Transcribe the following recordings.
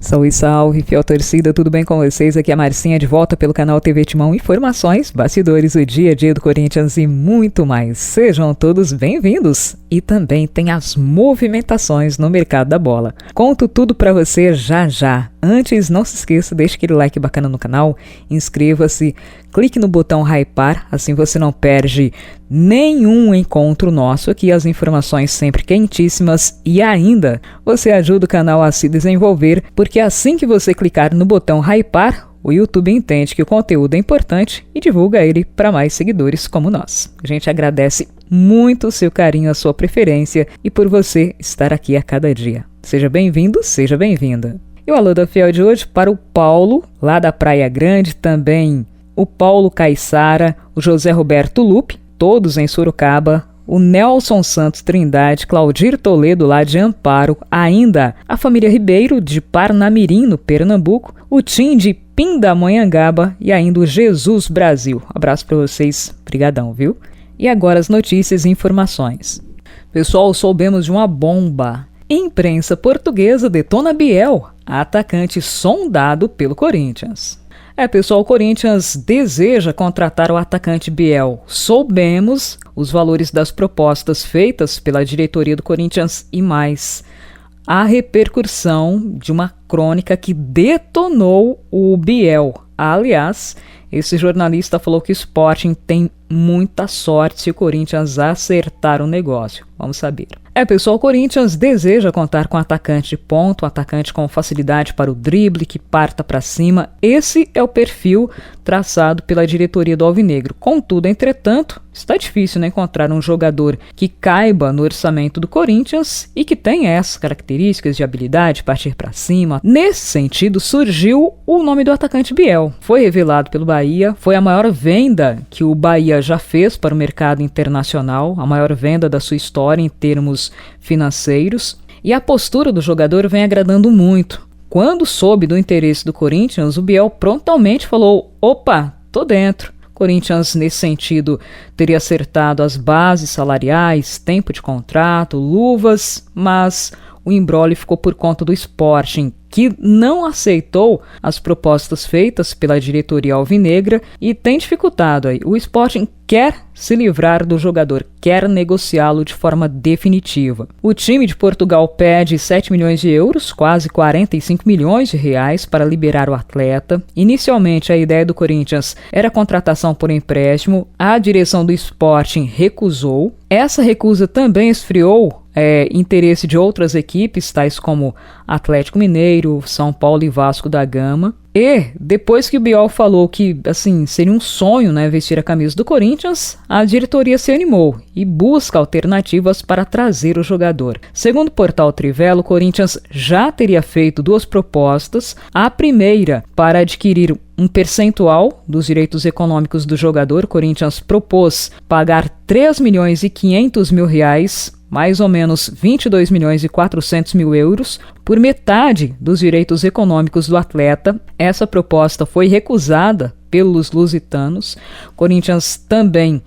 Salve, salve, fiel torcida, tudo bem com vocês? Aqui é a Marcinha de volta pelo canal TV Timão. Informações, bastidores, o dia a dia do Corinthians e muito mais. Sejam todos bem-vindos! E também tem as movimentações no mercado da bola. Conto tudo pra você já já. Antes, não se esqueça, deixe aquele like bacana no canal, inscreva-se, clique no botão hypar, assim você não perde nenhum encontro nosso aqui, as informações sempre quentíssimas e ainda você ajuda o canal a se desenvolver, porque assim que você clicar no botão hypar, o YouTube entende que o conteúdo é importante e divulga ele para mais seguidores como nós. A gente agradece muito o seu carinho, a sua preferência e por você estar aqui a cada dia. Seja bem-vindo, seja bem-vinda. E o alô da Fiel de hoje para o Paulo, lá da Praia Grande, também o Paulo Caissara, o José Roberto Lupe, todos em Sorocaba, o Nelson Santos Trindade, Claudir Toledo lá de Amparo, ainda a família Ribeiro de Parnamirim, no Pernambuco, o Tim de Pindamonhangaba e ainda o Jesus Brasil. Abraço para vocês, brigadão, viu? E agora as notícias e informações. Pessoal, soubemos de uma bomba. Imprensa portuguesa detona Biel, atacante sondado pelo Corinthians. Pessoal, o Corinthians deseja contratar o atacante Biel. Soubemos os valores das propostas feitas pela diretoria do Corinthians e mais. A repercussão de uma crônica que detonou o Biel. Aliás, esse jornalista falou que o Sporting tem muita sorte se o Corinthians acertar o negócio. Vamos saber. Pessoal, o Corinthians deseja contar com um atacante de ponta, um atacante com facilidade para o drible, que parta para cima. Esse é o perfil traçado pela diretoria do Alvinegro. Contudo, entretanto, está difícil encontrar um jogador que caiba no orçamento do Corinthians e que tenha essas características de habilidade, partir para cima. Nesse sentido, surgiu o nome do atacante Biel. Foi revelado pelo Bahia, foi a maior venda que o Bahia já fez para o mercado internacional, a maior venda da sua história em termos financeiros, e a postura do jogador vem agradando muito. Quando soube do interesse do Corinthians, o Biel prontamente falou: opa, tô dentro. Corinthians, nesse sentido, teria acertado as bases salariais, tempo de contrato, luvas, mas o imbróglio ficou por conta do Sporting, que não aceitou as propostas feitas pela diretoria alvinegra e tem dificultado aí. O Sporting quer se livrar do jogador, quer negociá-lo de forma definitiva. O time de Portugal pede 7 milhões de euros, quase 45 milhões de reais, para liberar o atleta. Inicialmente, a ideia do Corinthians era a contratação por empréstimo. A direção do Sporting recusou. Essa recusa também esfriou interesse de outras equipes, tais como Atlético Mineiro, São Paulo e Vasco da Gama. E depois que o Biel falou que seria um sonho vestir a camisa do Corinthians, a diretoria se animou e busca alternativas para trazer o jogador. Segundo o portal Trivela, o Corinthians já teria feito 2 propostas. A primeira para adquirir um percentual dos direitos econômicos do jogador. O Corinthians propôs pagar 3 milhões e 500 mil reais, mais ou menos 22 milhões e 400 mil euros, por metade dos direitos econômicos do atleta. Essa proposta foi recusada pelos lusitanos. Corinthians também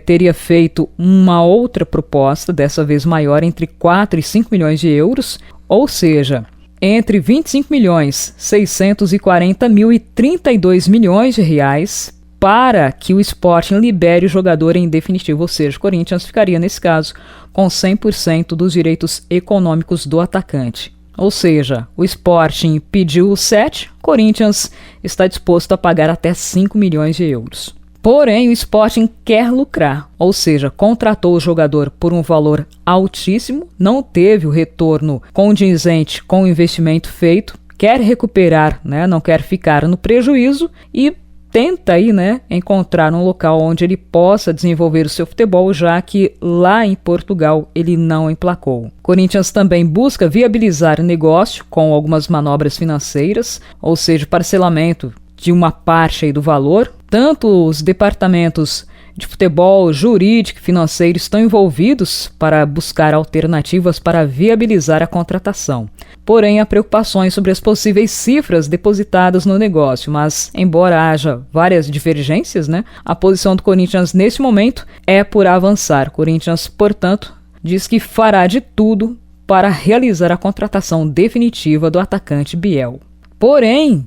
teria feito uma outra proposta, dessa vez maior, entre 4 e 5 milhões de euros, ou seja, entre 25 milhões 640 mil e 32 milhões de reais, para que o Sporting libere o jogador em definitivo, ou seja, o Corinthians ficaria, nesse caso, com 100% dos direitos econômicos do atacante. Ou seja, o Sporting pediu 7, o Corinthians está disposto a pagar até 5 milhões de euros. Porém, o Sporting quer lucrar, ou seja, contratou o jogador por um valor altíssimo, não teve o retorno condizente com o investimento feito, quer recuperar, não quer ficar no prejuízo e tenta aí, encontrar um local onde ele possa desenvolver o seu futebol, já que lá em Portugal ele não emplacou. Corinthians também busca viabilizar o negócio com algumas manobras financeiras, ou seja, parcelamento de uma parte aí do valor. Tanto os departamentos de futebol, jurídico e financeiro estão envolvidos para buscar alternativas para viabilizar a contratação. Porém, há preocupações sobre as possíveis cifras depositadas no negócio, mas, embora haja várias divergências, a posição do Corinthians nesse momento é por avançar. O Corinthians, portanto, diz que fará de tudo para realizar a contratação definitiva do atacante Biel. Porém,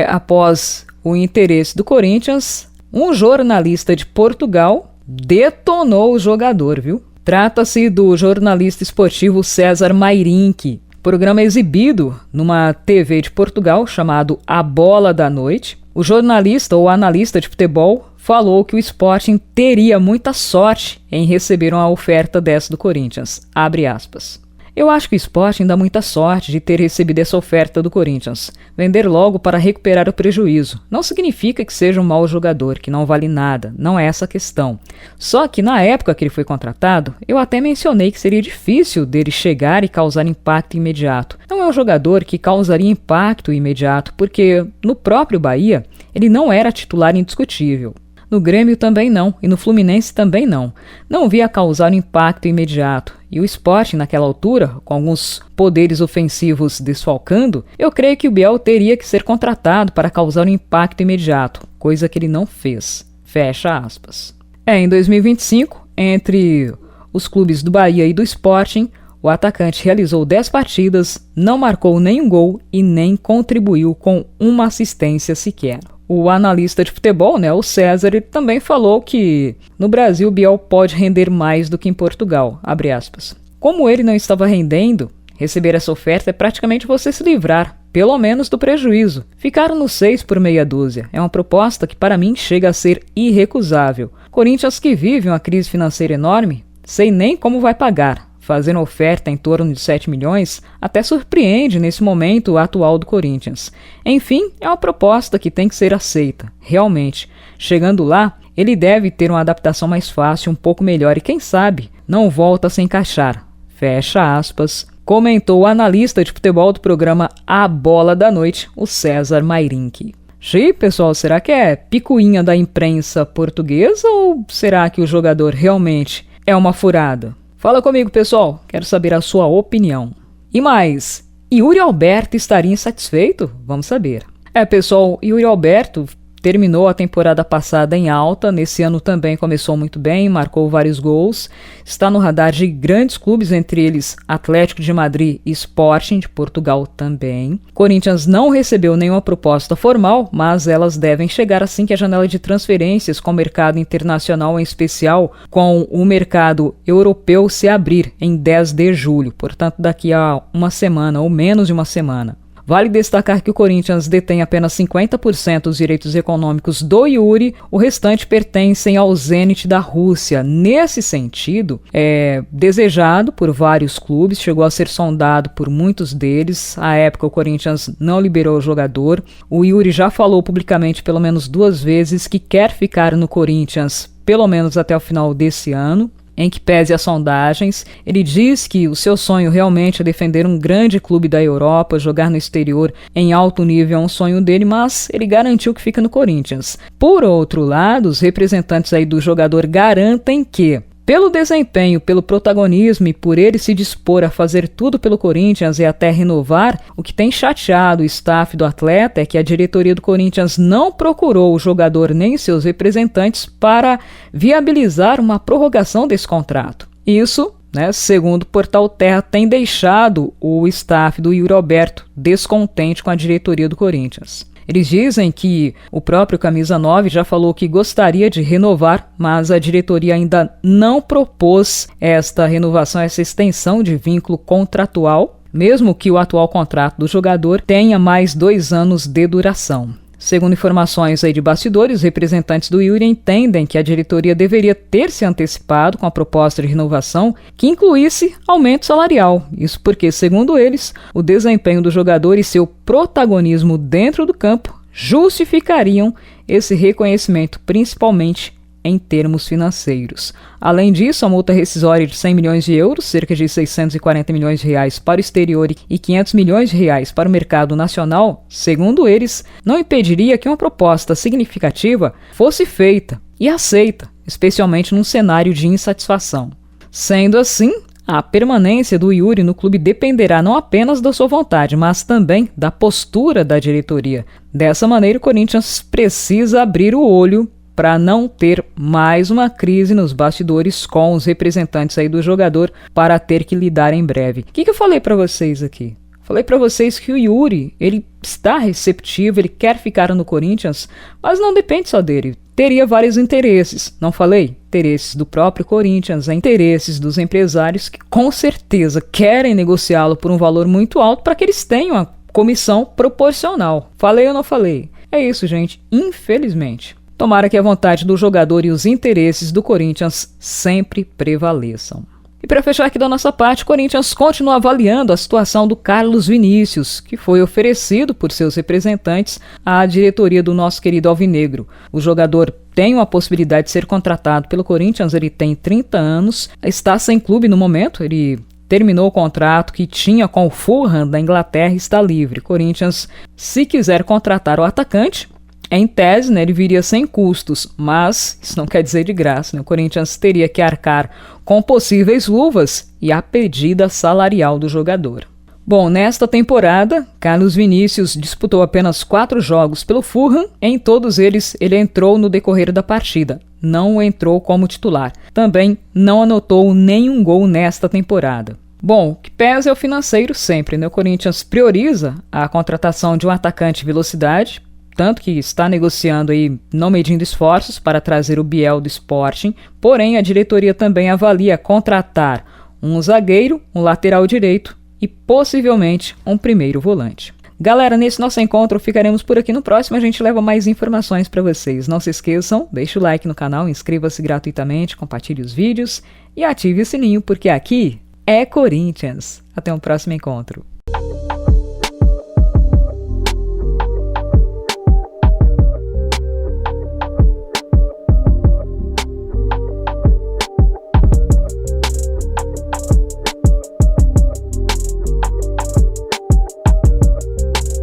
após o interesse do Corinthians, um jornalista de Portugal detonou o jogador, viu? Trata-se do jornalista esportivo César Mairinque. Programa exibido numa TV de Portugal chamado A Bola da Noite. O jornalista ou analista de futebol falou que o Sporting teria muita sorte em receber uma oferta dessa do Corinthians. Abre aspas. Eu acho que o Sporting dá muita sorte de ter recebido essa oferta do Corinthians. Vender logo para recuperar o prejuízo. Não significa que seja um mau jogador, que não vale nada. Não é essa a questão. Só que na época que ele foi contratado, eu até mencionei que seria difícil dele chegar e causar impacto imediato. Não é um jogador que causaria impacto imediato, porque no próprio Bahia ele não era titular indiscutível. No Grêmio também não, e no Fluminense também não. Não via causar um impacto imediato. E o Sporting, naquela altura, com alguns poderes ofensivos desfalcando, eu creio que o Biel teria que ser contratado para causar um impacto imediato, coisa que ele não fez. Fecha aspas. Em 2025, entre os clubes do Bahia e do Sporting, o atacante realizou 10 partidas, não marcou nenhum gol e nem contribuiu com uma assistência sequer. O analista de futebol, o César, ele também falou que no Brasil o Biel pode render mais do que em Portugal, abre aspas. Como ele não estava rendendo, receber essa oferta é praticamente você se livrar, pelo menos do prejuízo. Ficaram no 6 por meia dúzia. É uma proposta que para mim chega a ser irrecusável. Corinthians que vive uma crise financeira enorme, sei nem como vai pagar. Fazendo oferta em torno de 7 milhões, até surpreende nesse momento atual do Corinthians. Enfim, é uma proposta que tem que ser aceita, realmente. Chegando lá, ele deve ter uma adaptação mais fácil, um pouco melhor e quem sabe, não volta a se encaixar. Fecha aspas, comentou o analista de futebol do programa A Bola da Noite, o César Mairinque. Xiii, pessoal, será que é picuinha da imprensa portuguesa ou será que o jogador realmente é uma furada? Fala comigo, pessoal. Quero saber a sua opinião. E mais, Yuri Alberto estaria insatisfeito? Vamos saber. Pessoal, Yuri Alberto terminou a temporada passada em alta, nesse ano também começou muito bem, marcou vários gols, está no radar de grandes clubes, entre eles Atlético de Madrid e Sporting de Portugal também. Corinthians não recebeu nenhuma proposta formal, mas elas devem chegar assim que a janela de transferências com o mercado internacional, em especial com o mercado europeu, se abrir em 10 de julho, portanto daqui a uma semana ou menos de uma semana. Vale destacar que o Corinthians detém apenas 50% dos direitos econômicos do Yuri, o restante pertencem ao Zenit da Rússia. Nesse sentido, é desejado por vários clubes, chegou a ser sondado por muitos deles. À época, o Corinthians não liberou o jogador. O Yuri já falou publicamente pelo menos 2 vezes que quer ficar no Corinthians pelo menos até o final desse ano. Em que pese as sondagens, ele diz que o seu sonho realmente é defender um grande clube da Europa, jogar no exterior em alto nível é um sonho dele, mas ele garantiu que fica no Corinthians. Por outro lado, os representantes aí do jogador garantem que, pelo desempenho, pelo protagonismo e por ele se dispor a fazer tudo pelo Corinthians e até renovar, o que tem chateado o staff do atleta é que a diretoria do Corinthians não procurou o jogador nem seus representantes para viabilizar uma prorrogação desse contrato. Isso, segundo o Portal Terra, tem deixado o staff do Yuri Alberto descontente com a diretoria do Corinthians. Eles dizem que o próprio Camisa 9 já falou que gostaria de renovar, mas a diretoria ainda não propôs esta renovação, essa extensão de vínculo contratual, mesmo que o atual contrato do jogador tenha mais 2 anos de duração. Segundo informações aí de bastidores, representantes do Yuri entendem que a diretoria deveria ter se antecipado com a proposta de renovação que incluísse aumento salarial. Isso porque, segundo eles, o desempenho do jogador e seu protagonismo dentro do campo justificariam esse reconhecimento, principalmente em termos financeiros. Além disso, a multa rescisória de 100 milhões de euros, cerca de 640 milhões de reais para o exterior e 500 milhões de reais para o mercado nacional, segundo eles, não impediria que uma proposta significativa fosse feita e aceita, especialmente num cenário de insatisfação. Sendo assim, a permanência do Yuri no clube dependerá não apenas da sua vontade, mas também da postura da diretoria. Dessa maneira, o Corinthians precisa abrir o olho para não ter mais uma crise nos bastidores com os representantes aí do jogador para ter que lidar em breve. O que eu falei para vocês aqui? Falei para vocês que o Yuri, ele está receptivo, ele quer ficar no Corinthians, mas não depende só dele. Teria vários interesses, não falei? Interesses do próprio Corinthians, interesses dos empresários que com certeza querem negociá-lo por um valor muito alto para que eles tenham a comissão proporcional. Falei ou não falei? É isso, gente, infelizmente. Tomara que a vontade do jogador e os interesses do Corinthians sempre prevaleçam. E para fechar aqui da nossa parte, o Corinthians continua avaliando a situação do Carlos Vinícius, que foi oferecido por seus representantes à diretoria do nosso querido Alvinegro. O jogador tem uma possibilidade de ser contratado pelo Corinthians, ele tem 30 anos, está sem clube no momento, ele terminou o contrato que tinha com o Fulham da Inglaterra e está livre. O Corinthians, se quiser contratar o atacante, em tese, ele viria sem custos, mas isso não quer dizer de graça. O Corinthians teria que arcar com possíveis luvas e a pedida salarial do jogador. Bom, nesta temporada, Carlos Vinícius disputou apenas 4 jogos pelo Fulham. Em todos eles, ele entrou no decorrer da partida. Não entrou como titular. Também não anotou nenhum gol nesta temporada. Bom, o que pesa é o financeiro sempre, O Corinthians prioriza a contratação de um atacante de velocidade, tanto que está negociando aí, não medindo esforços para trazer o Biel do Sporting, porém a diretoria também avalia contratar um zagueiro, um lateral direito e possivelmente um primeiro volante. Galera, nesse nosso encontro ficaremos por aqui. No próximo a gente leva mais informações para vocês. Não se esqueçam, deixe o like no canal, inscreva-se gratuitamente, compartilhe os vídeos e ative o sininho porque aqui é Corinthians. Até um próximo encontro.